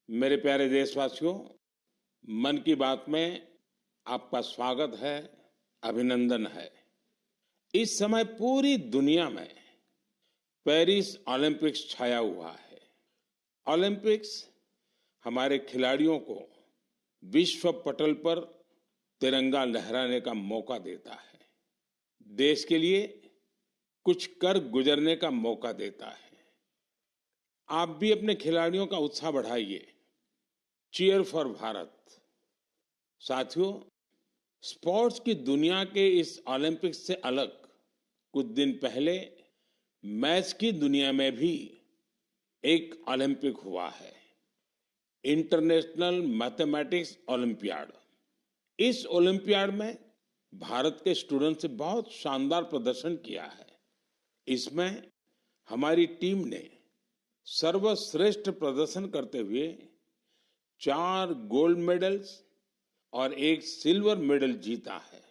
मेरे प्यारे देशवासियों, मन की बात में आपका स्वागत है, अभिनंदन है। इस समय पूरी दुनिया में पेरिस ओलंपिक्स छाया हुआ है। ओलंपिक्स हमारे खिलाड़ियों को विश्व पटल पर तिरंगा लहराने का मौका देता है, देश के लिए कुछ कर गुजरने का मौका देता है। आप भी अपने खिलाड़ियों का उत्साह बढ़ाइए। Cheer for Bharat. साथियों, स्पोर्ट्स की दुनिया के इस ओलंपिक्स से अलग कुछ दिन पहले मैथ्स की दुनिया में भी एक ओलंपिक हुआ है, इंटरनेशनल मैथमेटिक्स ओलंपियाड। इस ओलंपियाड में भारत के स्टूडेंट्स ने बहुत शानदार प्रदर्शन किया है। इसमें हमारी टीम ने सर्वश्रेष्ठ प्रदर्शन करते हुए 4 गोल्ड मेडल्स और 1 सिल्वर मेडल जीता है।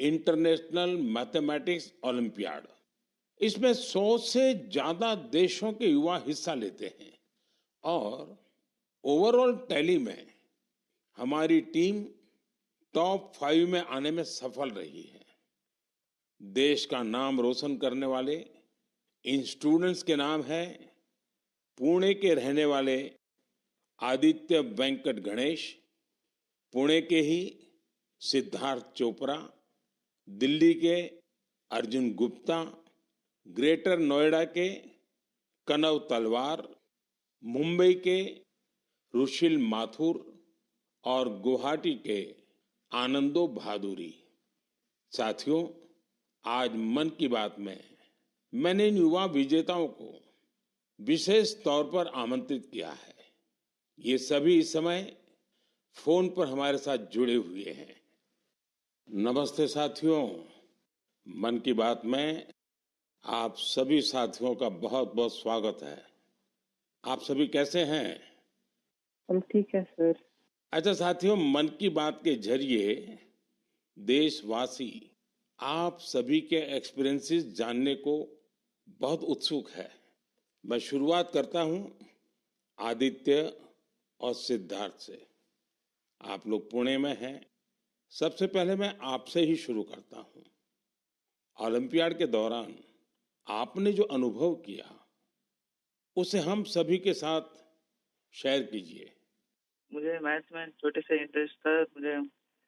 इंटरनेशनल मैथमेटिक्स ओलंपियाड, इसमें 100 से ज्यादा देशों के युवा हिस्सा लेते हैं और ओवरऑल टैली में हमारी टीम टॉप 5 में आने में सफल रही है। देश का नाम रोशन करने वाले इन स्टूडेंट्स के नाम है पुणे के रहने वाले आदित्य वेंकट गणेश, पुणे के ही सिद्धार्थ चोपड़ा, दिल्ली के अर्जुन गुप्ता, ग्रेटर नोएडा के कनव तलवार, मुंबई के रुशिल माथुर और गुवाहाटी के आनंदो भादुरी। साथियों, आज मन की बात में मैंने इन युवा विजेताओं को विशेष तौर पर आमंत्रित किया है। ये सभी इस समय फोन पर हमारे साथ जुड़े हुए हैं। नमस्ते साथियों, मन की बात में आप सभी साथियों का बहुत बहुत स्वागत है। आप सभी कैसे हैं? हम ठीक है सर। अच्छा साथियों, मन की बात के जरिए देशवासी आप सभी के एक्सपीरियंसेस जानने को बहुत उत्सुक है। मैं शुरुआत करता हूं आदित्य और सिद्धार्थ से। आप लोग पुणे में हैं। सबसे पहले मैं आपसे ही शुरू करता हूं। ओलंपियाड के दौरान आपने जो अनुभव किया उसे हम सभी के साथ शेयर कीजिए। मुझे मैथ्स में छोटे से इंटरेस्ट था। मुझे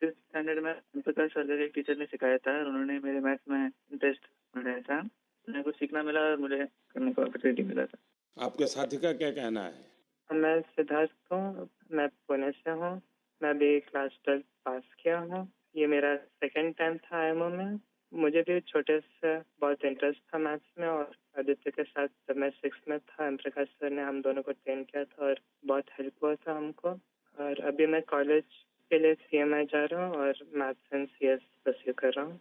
5th स्टैंडर्ड में प्रकाश सर एक टीचर ने सिखाया था और उन्होंने मेरे मैथ्स में इंटरेस्ट बनाया था। मुझे कुछ सीखना मिला और मुझे करने को अपॉर्चुनिटी मिला था। आपके साथी का क्या कहना है? मैं सिद्धार्थ हूँ, मैं पुणे से हूँ। मैं भी क्लास 12 पास किया हूँ। ये मेरा सेकंड टाइम था आईएमओ में। मुझे भी छोटे से बहुत इंटरेस्ट था मैथ्स में और आदित्य के साथ जब मैं 6th में था प्रकाश सर ने हम दोनों को ट्रेन किया था और बहुत हेल्प हुआ था हमको। और अभी मैं कॉलेज के लिए CMI जा रहा हूँ और मैथ्स एंड CS परस्यू कर रहा हूँ।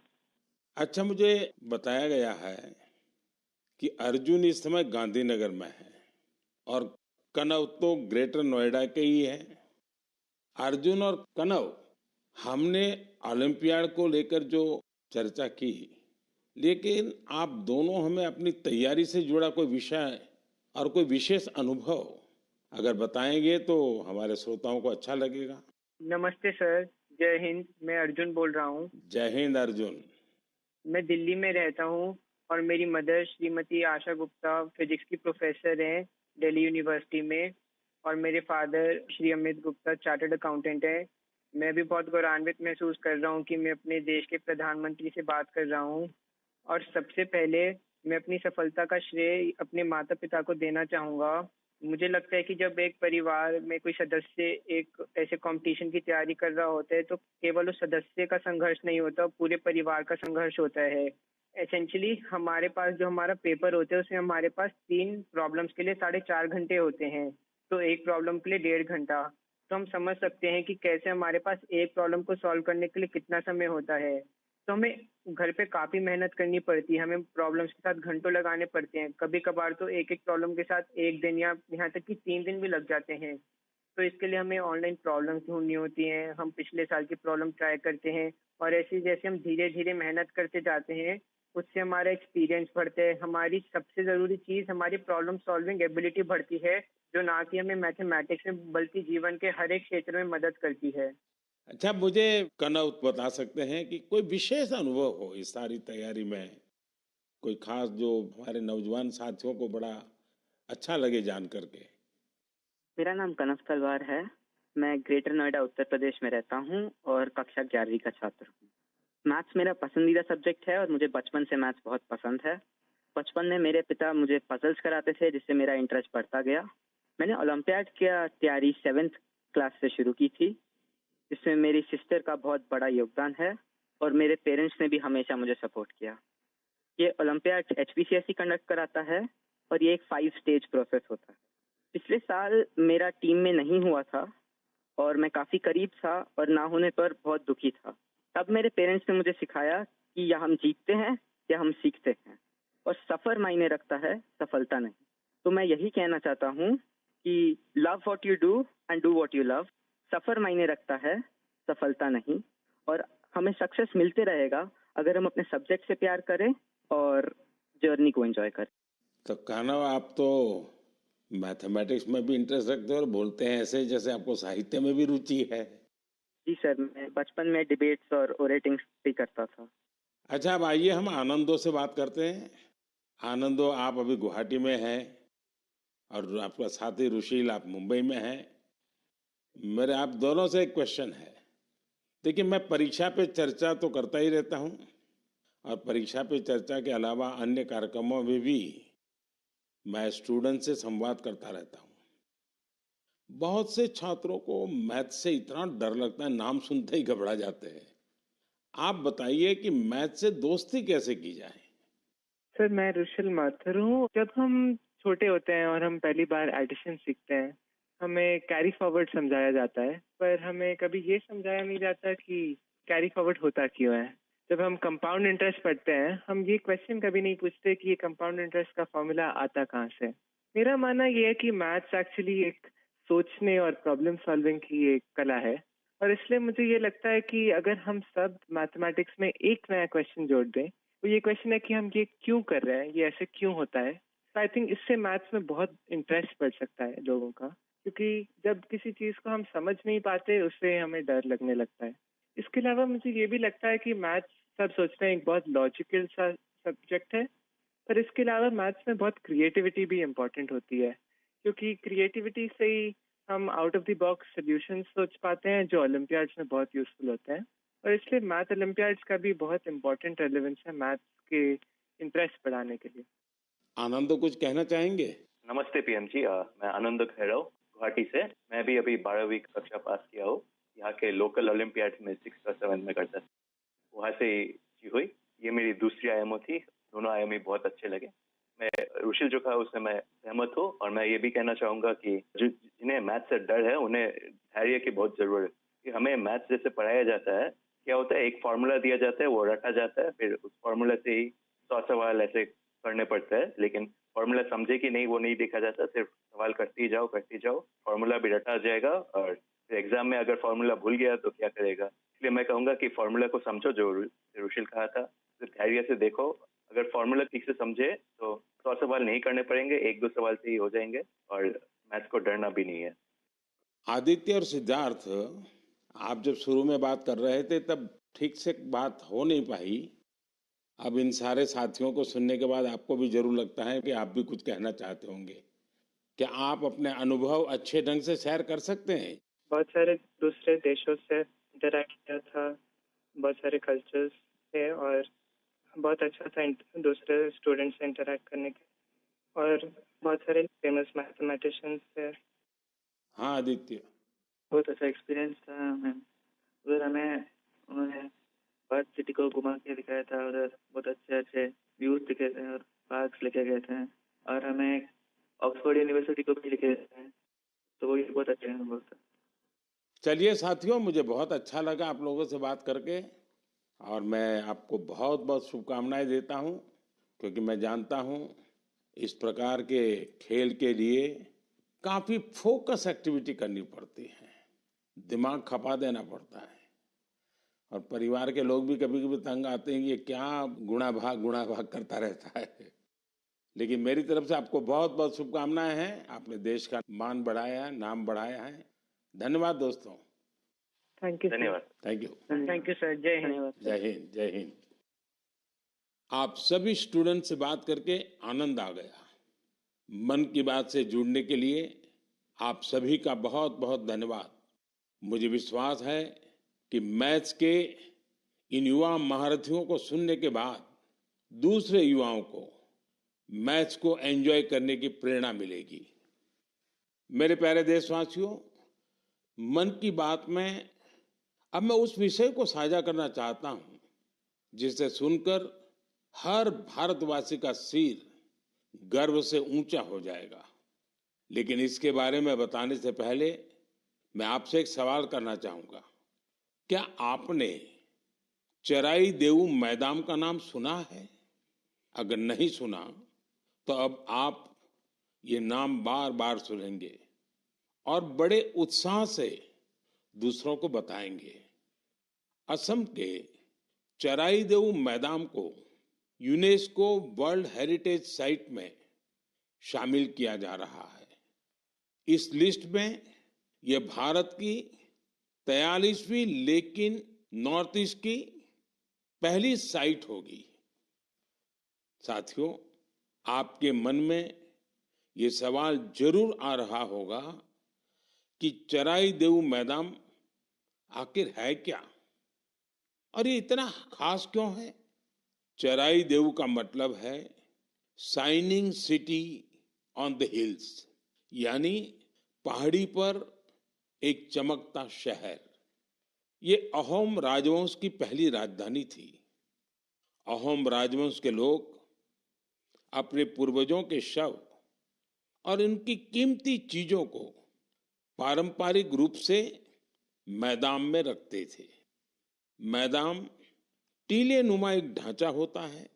अच्छा, मुझे बताया गया है कि अर्जुन इस समय गांधीनगर में है और कनव तो ग्रेटर नोएडा के ही है। अर्जुन और कनव, हमने ओलंपियाड को लेकर जो चर्चा की, लेकिन आप दोनों हमें अपनी तैयारी से जुड़ा कोई विषय और कोई विशेष अनुभव अगर बताएंगे तो हमारे श्रोताओं को अच्छा लगेगा। नमस्ते सर, जय हिंद। मैं अर्जुन बोल रहा हूँ। जय हिंद अर्जुन। मैं दिल्ली में रहता हूँ और मेरी मदर श्रीमती आशा गुप्ता फिजिक्स की प्रोफेसर हैं दिल्ली यूनिवर्सिटी में और मेरे father Shri Amit Gupta chartered accountant है। मैं भी बहुत गौरवान्वित महसूस कर रहा हूँ कि मैं अपने देश के प्रधानमंत्री से बात कर रहा हूँ और सबसे पहले मैं अपनी सफलता का श्रेय अपने माता पिता को देना चाहूँगा। मुझे लगता है कि जब एक परिवार में कोई सदस्य एक ऐसे कंपटीशन की तैयारी कर रहा होता है तो केवल उस सदस्य का संघर्ष नहीं होता, पूरे परिवार का संघर्ष होता है। एसेंशियली हमारे पास जो हमारा पेपर होता है उसमें हमारे पास 3 प्रॉब्लम्स के लिए 4.5 घंटे होते हैं, तो एक प्रॉब्लम के लिए 1.5 घंटा। तो हम समझ सकते हैं कि कैसे हमारे पास एक प्रॉब्लम को सॉल्व करने के लिए कितना समय होता है। तो हमें घर पे काफ़ी मेहनत करनी पड़ती है, हमें प्रॉब्लम्स के साथ घंटों लगाने पड़ते हैं। कभी-कभार तो एक-एक प्रॉब्लम के साथ 1 दिन या यहाँ तक कि 3 दिन भी लग जाते हैं। तो इसके लिए हमें ऑनलाइन प्रॉब्लम्स ढूँढनी होती हैं, हम पिछले साल की प्रॉब्लम ट्राई करते हैं और ऐसे ही जैसे हम धीरे-धीरे मेहनत करते जाते हैं, उससे हमारा एक्सपीरियंस बढ़ता है। हमारी सबसे ज़रूरी चीज़ हमारी प्रॉब्लम सॉल्विंग एबिलिटी बढ़ती है, जो ना कि हमें मैथमेटिक्स में बल्कि जीवन के हर एक क्षेत्र में मदद करती है। अच्छा, मुझे कनौत बता सकते हैं कि कोई विशेष अनुभव हो इस सारी तैयारी में, कोई खास जो हमारे नौजवान साथियों को बड़ा अच्छा लगे जान करके? मेरा नाम कनव तलवार है। मैं ग्रेटर नोएडा उत्तर प्रदेश में रहता हूँ और कक्षा 11वीं का छात्र हूँ। मैथ्स मेरा पसंदीदा सब्जेक्ट है और मुझे बचपन से मैथ्स बहुत पसंद है। बचपन में मेरे पिता मुझे पजल्स कराते थे जिससे मेरा इंटरेस्ट बढ़ता गया। मैंने ओलंपियाड की तैयारी 7th क्लास से शुरू की थी, जिसमें मेरी सिस्टर का बहुत बड़ा योगदान है और मेरे पेरेंट्स ने भी हमेशा मुझे सपोर्ट किया। ये ओलंपियाड HPCSE कंडक्ट कराता है और ये एक 5 स्टेज प्रोसेस होता है। पिछले साल मेरा टीम में नहीं हुआ था और मैं काफ़ी करीब था और ना होने पर बहुत दुखी था। तब मेरे पेरेंट्स ने मुझे सिखाया कि या हम जीतते हैं या हम सीखते हैं और सफ़र मायने रखता है, सफलता नहीं। तो मैं यही कहना चाहता हूँ कि love what you do and do what you love. सफ़र मायने रखता है, सफलता नहीं। और हमें सक्सेस मिलते रहेगा अगर हम अपने सब्जेक्ट से प्यार करें और जर्नी को एंजॉय करें। तो कहना आप तो मैथमेटिक्स में भी इंटरेस्ट रखते हो और बोलते हैं ऐसे जैसे आपको साहित्य में भी रुचि है। जी सर, मैं बचपन में डिबेट्स और ओरेटिंग्स भी करता था। अच्छा, अब आइए हम आनंदो से बात करते हैं। आनंदो, आप अभी गुवाहाटी में हैं और आपका साथी रुशील आप मुंबई में हैं। मेरे आप दोनों से एक क्वेश्चन है। देखिए, मैं परीक्षा पे चर्चा तो करता ही रहता हूँ और परीक्षा पे चर्चा के अलावा अन्य कार्यक्रमों में भी मैं स्टूडेंट से संवाद करता रहता हूँ। बहुत से छात्रों को मैथ से इतना डर लगता है, नाम सुनते ही घबरा जाते हैं। आप बताइए कि मैथ से दोस्ती कैसे की जाए? सर, मैं रुशिल माथुर हूँ। जब हम छोटे होते हैं और हम पहली बार एडिशन सीखते हैं, हमें कैरी फॉरवर्ड समझाया जाता है, पर हमें कभी ये समझाया नहीं जाता कि कैरी फॉरवर्ड होता क्यों है। जब हम कंपाउंड इंटरेस्ट पढ़ते हैं, हम ये क्वेश्चन कभी नहीं पूछते कि ये कंपाउंड इंटरेस्ट का फॉर्मूला आता कहाँ से। मेरा मानना ये है कि मैथ्स एक्चुअली एक सोचने और प्रॉब्लम सॉल्विंग की एक कला है और इसलिए मुझे ये लगता है कि अगर हम सब मैथमेटिक्स में एक नया क्वेश्चन जोड़ दें, तो ये क्वेश्चन है कि हम ये क्यों कर रहे हैं, ये ऐसे क्यों होता है। तो आई थिंक इससे मैथ्स में बहुत इंटरेस्ट बढ़ सकता है लोगों का, क्योंकि जब किसी चीज़ को हम समझ नहीं पाते उससे हमें डर लगने लगता है। इसके अलावा मुझे ये भी लगता है कि मैथ्स सब सोचते हैं एक बहुत लॉजिकल सा सब्जेक्ट है, पर इसके अलावा मैथ्स में बहुत क्रिएटिविटी भी इम्पोर्टेंट होती है, क्योंकि क्रिएटिविटी से ही हम out of the box solutions सोच पाते हैं जो ओलंपियाड्स में बहुत यूजफुल होते हैं। और इसलिए मैथ ओलंपियाड्स का भी बहुत इम्पोर्टेंट रेलेवेंस है मैथ्स के इंटरेस्ट बढ़ाने के लिए। आनंदो, कुछ कहना चाहेंगे? नमस्ते पीएम जी, मैं आनंद खैरव गुवाहाटी से। मैं भी अभी 12वीं कक्षा पास किया हूँ। यहाँ के लोकल ओलंपियाड में 6th और 7th में करता था, वहाँ से जी हुई। ये मेरी दूसरी आईएमओ थी, दोनों आईएमओ बहुत अच्छे लगे। मैं रुशिल जो कहा उससे मैं सहमत हूँ और मैं ये भी कहना चाहूँगा कि जिन्हें मैथ से डर है उन्हें धैर्य की बहुत जरूरत है। कि हमें मैथ जैसे पढ़ाया जाता है, क्या होता है एक फार्मूला दिया जाता है, वो रटा जाता है, फिर उस फार्मूला से ही 100 सवाल ऐसे करने पड़ते हैं, लेकिन फार्मूला समझे कि नहीं वो नहीं देखा जाता। सिर्फ सवाल करते जाओ, फार्मूला भी रटा जाएगा और फिर एग्जाम में अगर फार्मूला भूल गया तो क्या करेगा। इसलिए मैं कहूँगा कि फार्मूला को समझो, जो रुशिल कहा था, तो धैर्य से देखो। अगर फार्मूला ठीक से समझे तो 100 सवाल नहीं करने पड़ेंगे, 1-2 सवाल से ही हो जाएंगे और मैथ्स को डरना भी नहीं है। आदित्य और सिद्धार्थ, आप जब शुरू में बात कर रहे थे तब ठीक से बात हो नहीं पाई। अब इन सारे साथियों को सुनने के बाद आपको भी जरूर लगता है कि आप भी कुछ कहना चाहते होंगे। क्या आप अपने अनुभव अच्छे ढंग से शेयर कर सकते हैं? बहुत सारे दूसरे देशों से इंटरेक्ट किया था, बहुत सारे कल्चर्स थे और बहुत अच्छा था दूसरे स्टूडेंट्स से इंटरेक्ट करने के, और बहुत सारे फेमस मैथमेटिशियंस थे। हाँ आदित्य। बहुत अच्छा एक्सपीरियंस था मैम। उधर हमें उन्होंने बर्थ सिटी को घुमा के दिखाया था, उधर बहुत अच्छे अच्छे व्यूज दिखे थे और पार्क्स लेके गए थे और हमें ऑक्सफोर्ड यूनिवर्सिटी को भी लेके गए थे, तो वो भी बहुत अच्छा अनुभव था। चलिए साथियों, मुझे बहुत अच्छा लगा आप लोगों से बात करके और मैं आपको बहुत बहुत शुभकामनाएं देता हूं, क्योंकि मैं जानता हूं इस प्रकार के खेल के लिए काफी फोकस एक्टिविटी करनी पड़ती है, दिमाग खपा देना पड़ता है, और परिवार के लोग भी कभी कभी तंग आते हैं, ये क्या गुणा भाग करता रहता है। लेकिन मेरी तरफ से आपको बहुत बहुत शुभकामनाएं हैं। आपने देश का मान बढ़ाया है, नाम बढ़ाया है। धन्यवाद दोस्तों। Thank you. धन्यवाद। Thank you. Thank you sir. जय हिंद। धन्यवाद सर। जय हिंद। जय हिंद। आप सभी स्टूडेंट से बात करके आनंद आ गया। मन की बात से जुड़ने के लिए आप सभी का बहुत बहुत धन्यवाद। मुझे विश्वास है कि मैथ्स के इन युवा महारथियों को सुनने के बाद दूसरे युवाओं को मैथ्स को एंजॉय करने की प्रेरणा मिलेगी। मेरे प्यारे देशवासियों, मन की बात में अब मैं उस विषय को साझा करना चाहता हूं जिसे सुनकर हर भारतवासी का सिर गर्व से ऊंचा हो जाएगा। लेकिन इसके बारे में बताने से पहले मैं आपसे एक सवाल करना चाहूंगा। क्या आपने चराई देऊ मैदान का नाम सुना है? अगर नहीं सुना तो अब आप ये नाम बार बार सुनेंगे और बड़े उत्साह से दूसरों को बताएंगे। असम के चराई देऊ मैदान को यूनेस्को वर्ल्ड हेरिटेज साइट में शामिल किया जा रहा है। इस लिस्ट में यह भारत की 43वीं लेकिन नॉर्थ ईस्ट की पहली साइट होगी। साथियों, आपके मन में ये सवाल जरूर आ रहा होगा कि चराई देऊ मैदान आखिर है क्या और ये इतना खास क्यों है? चराई देऊ का मतलब है shining city on the hills, यानी पहाड़ी पर एक चमकता शहर। ये अहोम राजवंश की पहली राजधानी थी। अहोम राजवंश के लोग अपने पूर्वजों के शव और उनकी कीमती चीजों को पारंपरिक रूप से मैदान में रखते थे। मैदान टीले नुमा एक ढांचा होता है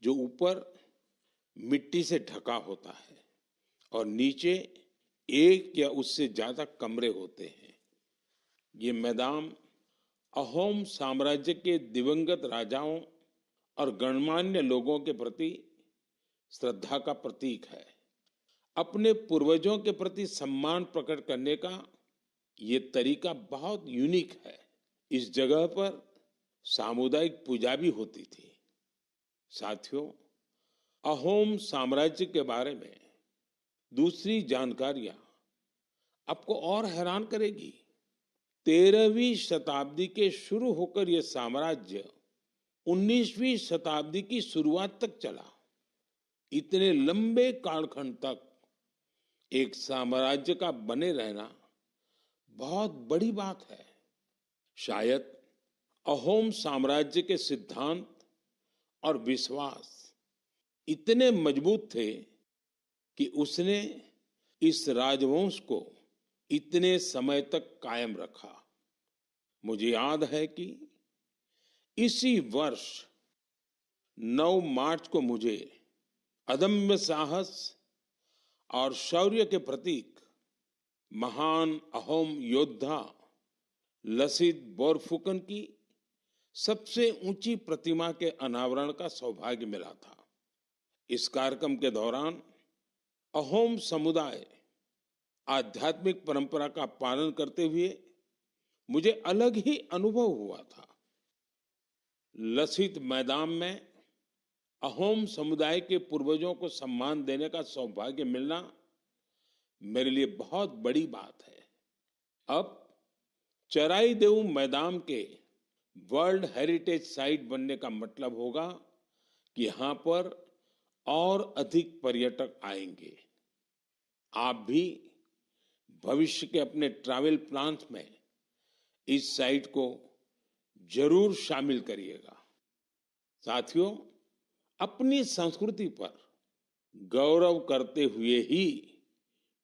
जो ऊपर मिट्टी से ढका होता है और नीचे एक या उससे ज्यादा कमरे होते हैं। ये मैदान अहोम साम्राज्य के दिवंगत राजाओं और गणमान्य लोगों के प्रति श्रद्धा का प्रतीक है। अपने पूर्वजों के प्रति सम्मान प्रकट करने का ये तरीका बहुत यूनिक है। इस जगह पर सामुदायिक पूजा भी होती थी। साथियों, अहोम साम्राज्य के बारे में दूसरी जानकारियां आपको और हैरान करेगी। 13वीं शताब्दी के शुरू होकर यह साम्राज्य 19वीं शताब्दी की शुरुआत तक चला। इतने लंबे कालखंड तक एक साम्राज्य का बने रहना बहुत बड़ी बात है। शायद अहोम साम्राज्य के सिद्धांत और विश्वास इतने मजबूत थे कि उसने इस राजवंश को इतने समय तक कायम रखा। मुझे याद है कि इसी वर्ष 9 मार्च को मुझे अदम्य साहस और शौर्य के प्रतीक महान अहोम योद्धा लसित बोरफुकन की सबसे ऊंची प्रतिमा के अनावरण का सौभाग्य मिला था। इस कार्यक्रम के दौरान अहोम समुदाय आध्यात्मिक परंपरा का पालन करते हुए मुझे अलग ही अनुभव हुआ था। लसित मैदान में अहोम समुदाय के पूर्वजों को सम्मान देने का सौभाग्य मिलना मेरे लिए बहुत बड़ी बात है। अब चराई देऊ मैदान के वर्ल्ड हेरिटेज साइट बनने का मतलब होगा कि यहां पर और अधिक पर्यटक आएंगे। आप भी भविष्य के अपने ट्रैवल प्लान्स में इस साइट को जरूर शामिल करिएगा। साथियों, अपनी संस्कृति पर गौरव करते हुए ही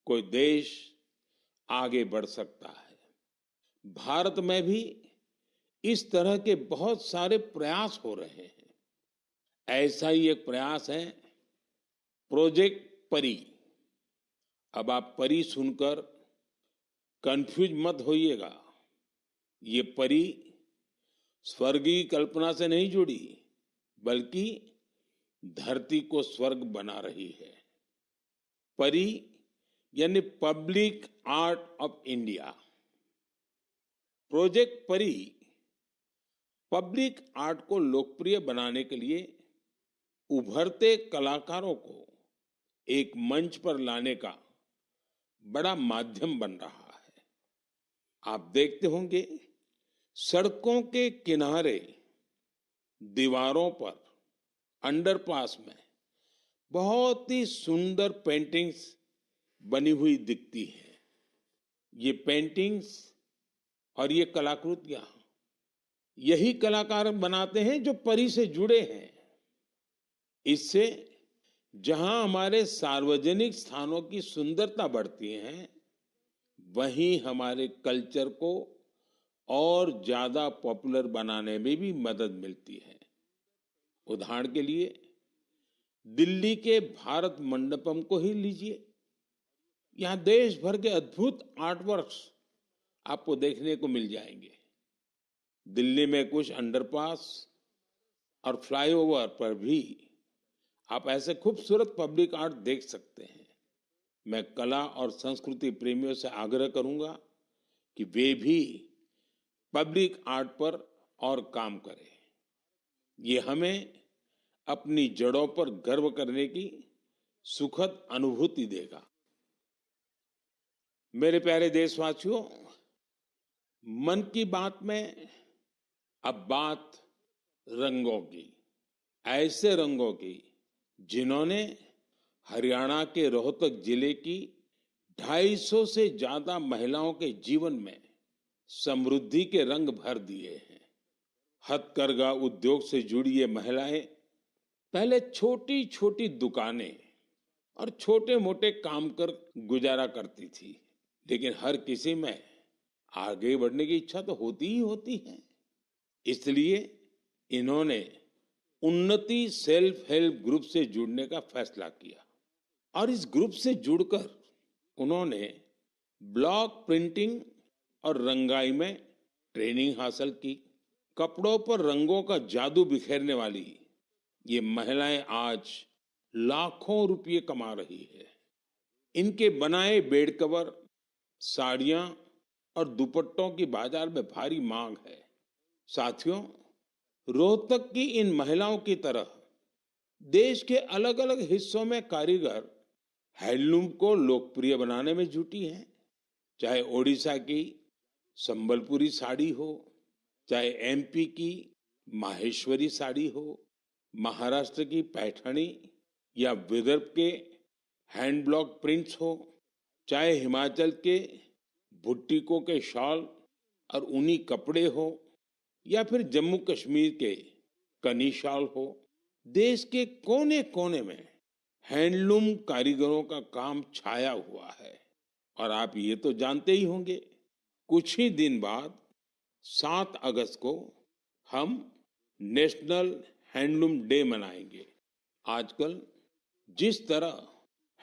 कोई देश आगे बढ़ सकता है। भारत में भी इस तरह के बहुत सारे प्रयास हो रहे हैं। ऐसा ही एक प्रयास है प्रोजेक्ट परी। अब आप परी सुनकर कंफ्यूज मत होइएगा। ये परी स्वर्ग की कल्पना से नहीं जुड़ी, बल्कि धरती को स्वर्ग बना रही है। परी यानी public art of India. Project परी पब्लिक आर्ट को लोकप्रिय बनाने के लिए उभरते कलाकारों को एक मंच पर लाने का बड़ा माध्यम बन रहा है। आप देखते होंगे सड़कों के किनारे, दीवारों पर, अंडरपास में बहुत ही सुंदर पेंटिंग्स बनी हुई दिखती हैं। ये पेंटिंग्स और ये कलाकृतियां यही कलाकार बनाते हैं जो परी से जुड़े हैं। इससे जहां हमारे सार्वजनिक स्थानों की सुंदरता बढ़ती है, वहीं हमारे कल्चर को और ज्यादा पॉपुलर बनाने में भी मदद मिलती है। उदाहरण के लिए दिल्ली के भारत मंडपम को ही लीजिए। यहां देश भर के अद्भुत आर्टवर्क्स आपको देखने को मिल जाएंगे। दिल्ली में कुछ अंडरपास और फ्लाईओवर पर भी आप ऐसे खूबसूरत पब्लिक आर्ट देख सकते हैं। मैं कला और संस्कृति प्रेमियों से आग्रह करूंगा कि वे भी पब्लिक आर्ट पर और काम करें। ये हमें अपनी जड़ों पर गर्व करने की सुखद अनुभूति देगा। मेरे प्यारे देशवासियों, मन की बात में अब बात रंगों की, ऐसे रंगों की जिन्होंने हरियाणा के रोहतक जिले की 250 से ज्यादा महिलाओं के जीवन में समृद्धि के रंग भर दिए हैं। हथकरघा उद्योग से जुड़ी ये महिलाएं पहले छोटी छोटी दुकानें और छोटे मोटे काम कर गुजारा करती थी, लेकिन हर किसी में आगे बढ़ने की इच्छा तो होती ही होती है। इसलिए इन्होंने उन्नति सेल्फ हेल्प ग्रुप से जुड़ने का फैसला किया और इस ग्रुप से जुड़कर उन्होंने ब्लॉक प्रिंटिंग और रंगाई में ट्रेनिंग हासिल की। कपड़ों पर रंगों का जादू बिखेरने वाली ये महिलाएं आज लाखों रुपये कमा रही है। इनके बनाए बेड कवर, साड़ियां और दुपट्टों की बाजार में भारी मांग है। साथियों, रोहतक की इन महिलाओं की तरह देश के अलग अलग हिस्सों में कारीगर हैंडलूम को लोकप्रिय बनाने में जुटी हैं। चाहे ओडिशा की संबलपुरी साड़ी हो, चाहे एमपी की माहेश्वरी साड़ी हो, महाराष्ट्र की पैठणी या विदर्भ के हैंड ब्लॉक प्रिंट्स हो, चाहे हिमाचल के भुट्टिकों के शॉल और ऊनी कपड़े हो, या फिर जम्मू कश्मीर के कनी शॉल हो, देश के कोने कोने में हैंडलूम कारीगरों का काम छाया हुआ है। और आप ये तो जानते ही होंगे, कुछ ही दिन बाद 7 अगस्त को हम नेशनल हैंडलूम डे मनाएंगे। आजकल जिस तरह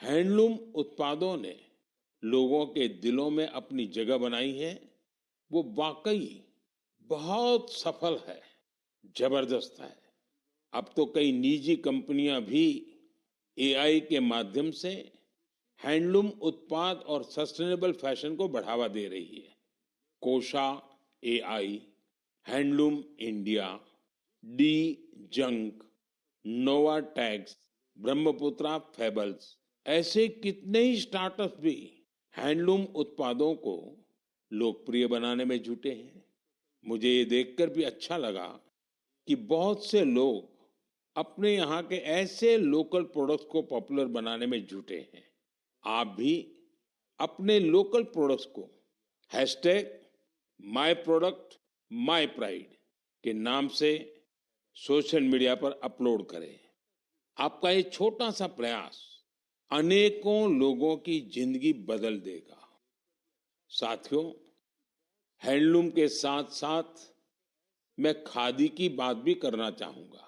हैंडलूम उत्पादों ने लोगों के दिलों में अपनी जगह बनाई है, वो वाकई बहुत सफल है, जबरदस्त है। अब तो कई निजी कंपनियां भी एआई के माध्यम से हैंडलूम उत्पाद और सस्टेनेबल फैशन को बढ़ावा दे रही है। Kosha AI, handloom India, D junk, Nova tags, Brahmaputra fables, ऐसे कितने ही स्टार्टअप भी हैंडलूम उत्पादों को लोकप्रिय बनाने में जुटे हैं। मुझे ये देखकर भी अच्छा लगा कि बहुत से लोग अपने यहाँ के ऐसे लोकल प्रोडक्ट्स को पॉपुलर बनाने में जुटे हैं। आप भी अपने लोकल प्रोडक्ट्स को #MyProductMyPride के नाम से सोशल मीडिया पर अपलोड करें। आपका ये छोटा सा प्रयास अनेकों लोगों की जिंदगी बदल देगा। साथियों, हैंडलूम के साथ साथ मैं खादी की बात भी करना चाहूंगा।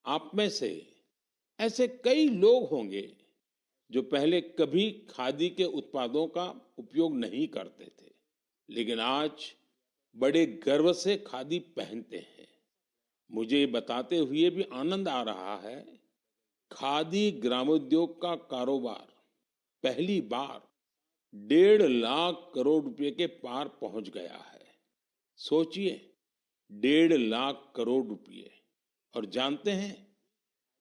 आप में से ऐसे कई लोग होंगे जो पहले कभी खादी के उत्पादों का उपयोग नहीं करते थे, लेकिन आज बड़े गर्व से खादी पहनते हैं। मुझे ये बताते हुए भी आनंद आ रहा है, खादी ग्रामोद्योग का कारोबार पहली बार 1.5 लाख करोड़ रुपए के पार पहुंच गया है। सोचिए, 1.5 लाख करोड़ रुपए। और जानते हैं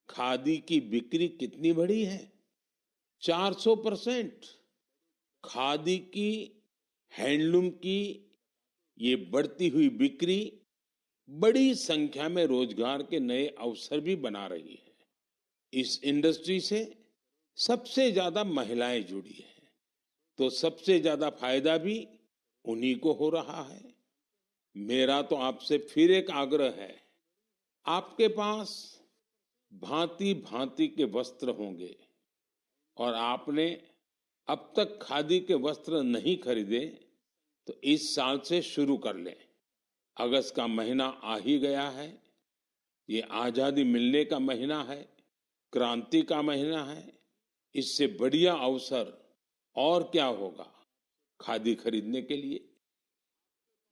खादी की बिक्री कितनी बढ़ी है? 400%। खादी की, हैंडलूम की ये बढ़ती हुई बिक्री बड़ी संख्या में रोजगार के नए अवसर भी बना रही है। इस इंडस्ट्री से सबसे ज्यादा महिलाएं जुड़ी हैं, तो सबसे ज्यादा फायदा भी उन्हीं को हो रहा है। मेरा तो आपसे फिर एक आग्रह है, आपके पास भांति भांति के वस्त्र होंगे और आपने अब तक खादी के वस्त्र नहीं खरीदे, तो इस साल से शुरू कर लें। अगस्त का महीना आ ही गया है। ये आजादी मिलने का महीना है, क्रांति का महीना है। इससे बढ़िया अवसर और क्या होगा खादी खरीदने के लिए।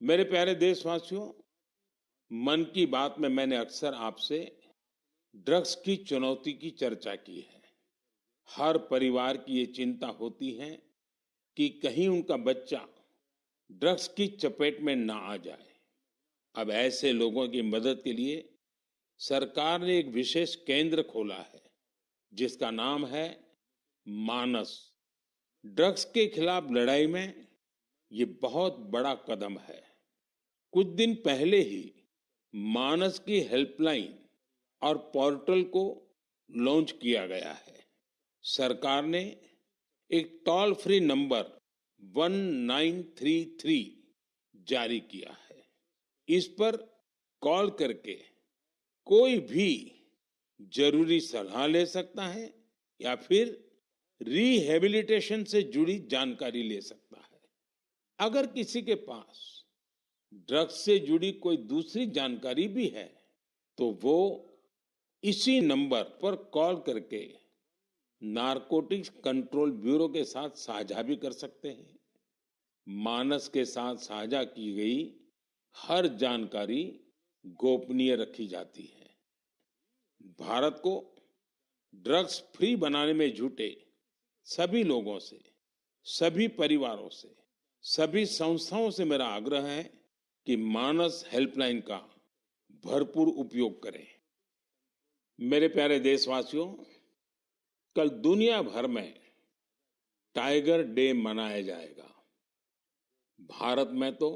मेरे प्यारे देशवासियों, मन की बात में मैंने अक्सर आपसे ड्रग्स की चुनौती की चर्चा की है। हर परिवार की ये चिंता होती है कि कहीं उनका बच्चा ड्रग्स की चपेट में ना आ जाए। अब ऐसे लोगों की मदद के लिए सरकार ने एक विशेष केंद्र खोला है, जिसका नाम है मानस। ड्रग्स के खिलाफ लड़ाई में ये बहुत बड़ा कदम है। कुछ दिन पहले ही मानस की हेल्पलाइन और पोर्टल को लॉन्च किया गया है। सरकार ने एक टोल फ्री नंबर 1933 जारी किया है। इस पर कॉल करके कोई भी जरूरी सलाह ले सकता है या फिर रिहेबिलिटेशन से जुड़ी जानकारी ले सकता है। अगर किसी के पास ड्रग्स से जुड़ी कोई दूसरी जानकारी भी है, तो वो इसी नंबर पर कॉल करके नारकोटिक्स कंट्रोल ब्यूरो के साथ साझा भी कर सकते हैं। मानस के साथ साझा की गई हर जानकारी गोपनीय रखी जाती है। भारत को ड्रग्स फ्री बनाने में जुटे सभी लोगों से, सभी परिवारों से, सभी संस्थाओं से मेरा आग्रह है कि मानस हेल्पलाइन का भरपूर उपयोग करें। मेरे प्यारे देशवासियों, कल दुनिया भर में टाइगर डे मनाया जाएगा। भारत में तो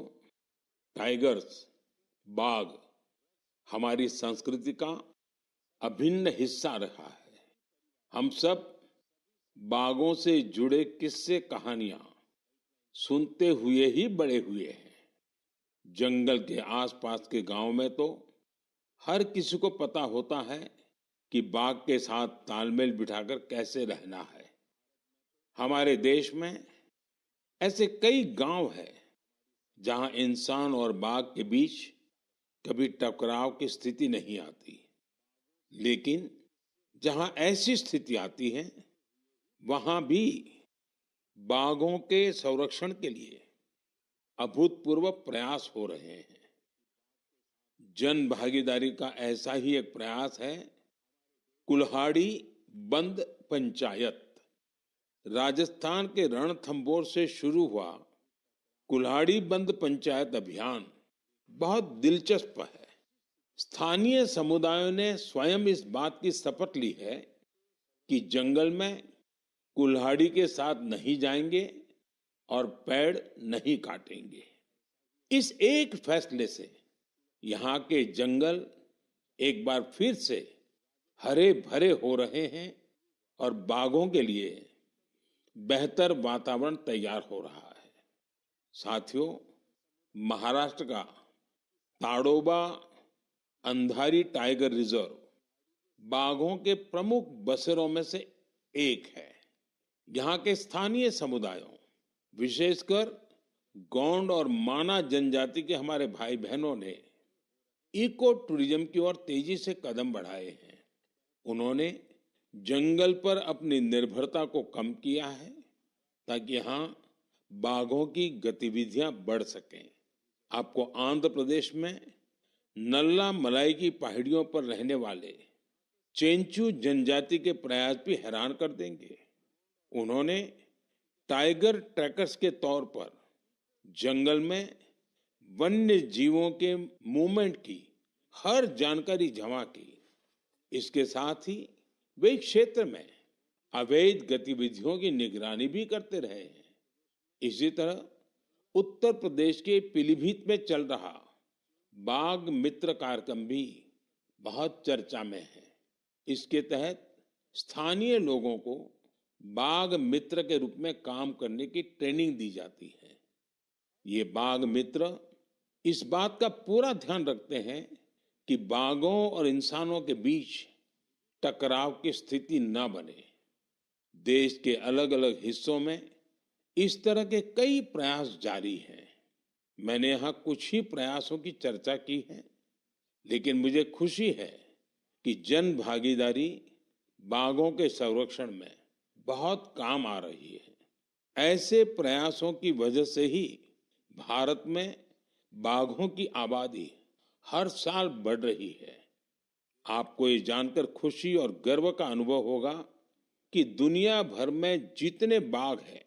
टाइगर्स, बाघ हमारी संस्कृति का अभिन्न हिस्सा रहा है। हम सब बाघों से जुड़े किस्से कहानियां सुनते हुए ही बड़े हुए हैं। जंगल के आसपास के गांव में तो हर किसी को पता होता है कि बाघ के साथ तालमेल बिठाकर कैसे रहना है। हमारे देश में ऐसे कई गांव हैं जहां इंसान और बाघ के बीच कभी टकराव की स्थिति नहीं आती, लेकिन जहां ऐसी स्थिति आती है, वहां भी बाघों के संरक्षण के लिए अभूतपूर्व प्रयास हो रहे हैं। जन भागीदारी का ऐसा ही एक प्रयास है कुल्हाड़ी बंद पंचायत। राजस्थान के रणथंभौर से शुरू हुआ कुल्हाड़ी बंद पंचायत अभियान बहुत दिलचस्प है। स्थानीय समुदायों ने स्वयं इस बात की शपथ ली है कि जंगल में कुल्हाड़ी के साथ नहीं जाएंगे और पेड़ नहीं काटेंगे। इस एक फैसले से यहाँ के जंगल एक बार फिर से हरे भरे हो रहे हैं और बाघों के लिए बेहतर वातावरण तैयार हो रहा है। साथियों, महाराष्ट्र का ताडोबा अंधारी टाइगर रिजर्व बाघों के प्रमुख बसेरों में से एक है। यहाँ के स्थानीय समुदायों, विशेषकर गोंड और माना जनजाति के हमारे भाई बहनों ने इको टूरिज्म की ओर तेजी से कदम बढ़ाए हैं। उन्होंने जंगल पर अपनी निर्भरता को कम किया है ताकि यहाँ बाघों की गतिविधियां बढ़ सकें। आपको आंध्र प्रदेश में नल्ला मलाई की पहाड़ियों पर रहने वाले चेंचू जनजाति के प्रयास भी हैरान कर देंगे। उन्होंने टाइगर ट्रैकर्स के तौर पर जंगल में वन्य जीवों के मूवमेंट की हर जानकारी जमा की। इसके साथ ही वे इस क्षेत्र में अवैध गतिविधियों की निगरानी भी करते रहे हैं। इसी तरह उत्तर प्रदेश के पीलीभीत में चल रहा बाघ मित्र कार्यक्रम भी बहुत चर्चा में है। इसके तहत स्थानीय लोगों को बाघ मित्र के रूप में काम करने की ट्रेनिंग दी जाती है। ये बाघ मित्र इस बात का पूरा ध्यान रखते हैं कि बाघों और इंसानों के बीच टकराव की स्थिति न बने। देश के अलग अलग हिस्सों में इस तरह के कई प्रयास जारी हैं। मैंने यहाँ कुछ ही प्रयासों की चर्चा की है, लेकिन मुझे खुशी है कि जन भागीदारी बाघों के संरक्षण में बहुत काम आ रही है। ऐसे प्रयासों की वजह से ही भारत में बाघों की आबादी हर साल बढ़ रही है। आपको ये जानकर खुशी और गर्व का अनुभव होगा कि दुनिया भर में जितने बाघ हैं,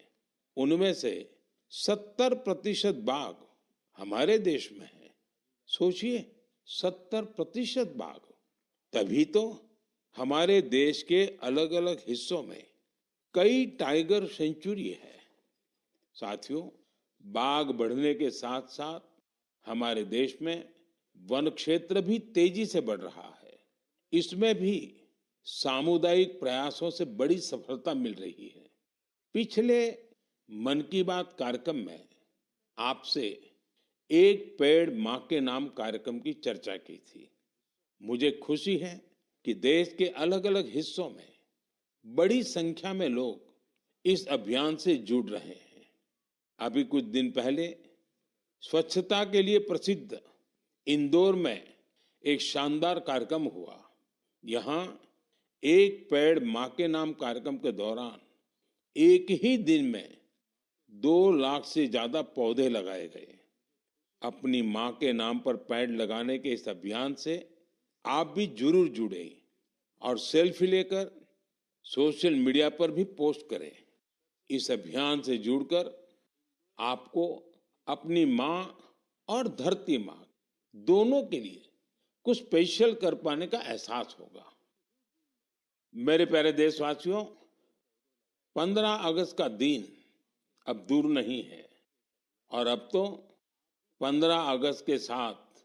उनमें से 70% बाघ हमारे देश में है। सोचिए, 70% बाघ। तभी तो हमारे देश के अलग अलग हिस्सों में कई टाइगर सेंचुरी है। साथियों, बाघ बढ़ने के साथ साथ हमारे देश में वन क्षेत्र भी तेजी से बढ़ रहा है। इसमें भी सामुदायिक प्रयासों से बड़ी सफलता मिल रही है। पिछले मन की बात कार्यक्रम में आपसे एक पेड़ मां के नाम कार्यक्रम की चर्चा की थी। मुझे खुशी है कि देश के अलग अलग हिस्सों में बड़ी संख्या में लोग इस अभियान से जुड़ रहे हैं। अभी कुछ दिन पहले स्वच्छता के लिए प्रसिद्ध इंदौर में एक शानदार कार्यक्रम हुआ। यहाँ एक पेड़ मां के नाम कार्यक्रम के दौरान एक ही दिन में 2 लाख से ज्यादा पौधे लगाए गए। अपनी मां के नाम पर पेड़ लगाने के इस अभियान से आप भी जरूर जुड़े और सेल्फी लेकर सोशल मीडिया पर भी पोस्ट करें। इस अभियान से जुड़कर आपको अपनी मां और धरती मां दोनों के लिए कुछ स्पेशल कर पाने का एहसास होगा। मेरे प्यारे देशवासियों, 15 अगस्त का दिन अब दूर नहीं है और अब तो 15 अगस्त के साथ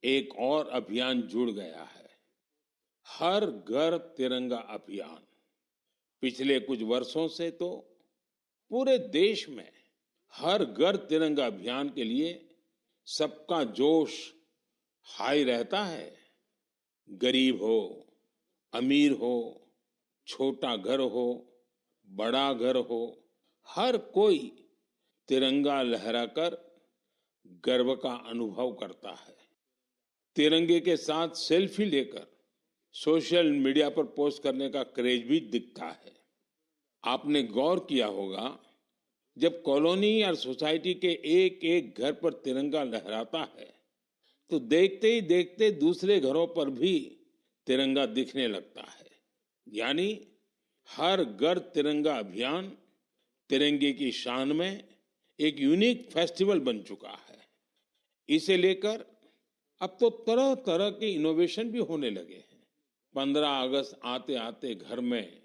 एक और अभियान जुड़ गया है, हर घर तिरंगा अभियान। पिछले कुछ वर्षों से तो पूरे देश में हर घर तिरंगा अभियान के लिए सबका जोश हाई रहता है। गरीब हो, अमीर हो, छोटा घर हो, बड़ा घर हो, हर कोई तिरंगा लहराकर गर्व का अनुभव करता है। तिरंगे के साथ सेल्फी लेकर सोशल मीडिया पर पोस्ट करने का क्रेज भी दिखता है। आपने गौर किया होगा, जब कॉलोनी या सोसाइटी के एक एक घर पर तिरंगा लहराता है तो देखते ही देखते दूसरे घरों पर भी तिरंगा दिखने लगता है। यानी हर घर तिरंगा अभियान तिरंगे की शान में एक यूनिक फेस्टिवल बन चुका है। इसे लेकर अब तो तरह तरह के इनोवेशन भी होने लगे हैं। 15 अगस्त आते आते घर में,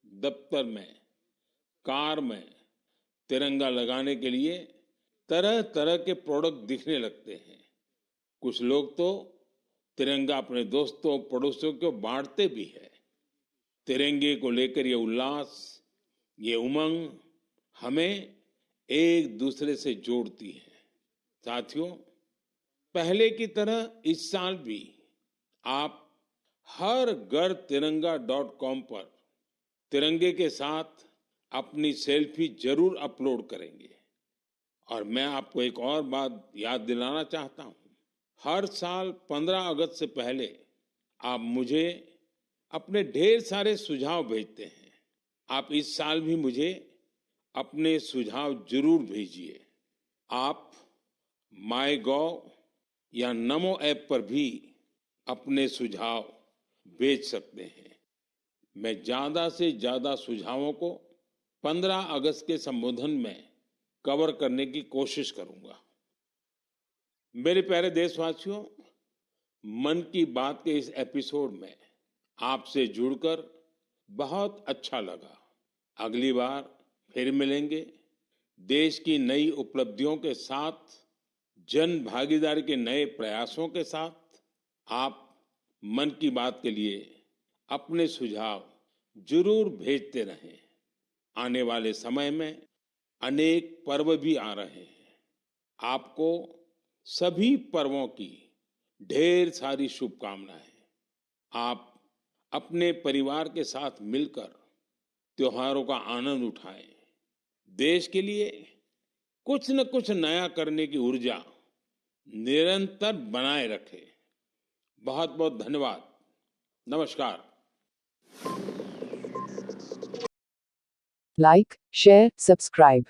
दफ्तर में, कार में तिरंगा लगाने के लिए तरह तरह के प्रोडक्ट दिखने लगते हैं। कुछ लोग तो तिरंगा अपने दोस्तों पड़ोसियों को बांटते भी है। तिरंगे को लेकर ये उल्लास, ये उमंग हमें एक दूसरे से जोड़ती है। साथियों, पहले की तरह इस साल भी आप हर घर तिरंगा.com पर तिरंगे के साथ अपनी सेल्फी जरूर अपलोड करेंगे। और मैं आपको एक और बात याद दिलाना चाहता हूं, हर साल 15 अगस्त से पहले आप मुझे अपने ढेर सारे सुझाव भेजते हैं। आप इस साल भी मुझे अपने सुझाव जरूर भेजिए। आप माय गॉव या नमो ऐप पर भी अपने सुझाव भेज सकते हैं। मैं ज्यादा से ज्यादा सुझावों को 15 अगस्त के संबोधन में कवर करने की कोशिश करूंगा। मेरे प्यारे देशवासियों, मन की बात के इस एपिसोड में आपसे जुड़कर बहुत अच्छा लगा। अगली बार फिर मिलेंगे देश की नई उपलब्धियों के साथ, जन भागीदारी के नए प्रयासों के साथ। आप मन की बात के लिए अपने सुझाव जरूर भेजते रहें। आने वाले समय में अनेक पर्व भी आ रहे हैं। आपको सभी पर्वों की ढेर सारी शुभकामनाएं। आप अपने परिवार के साथ मिलकर त्योहारों का आनंद उठाएं। देश के लिए कुछ न कुछ नया करने की ऊर्जा निरंतर बनाए रखें। बहुत बहुत धन्यवाद। नमस्कार। Like, share, subscribe.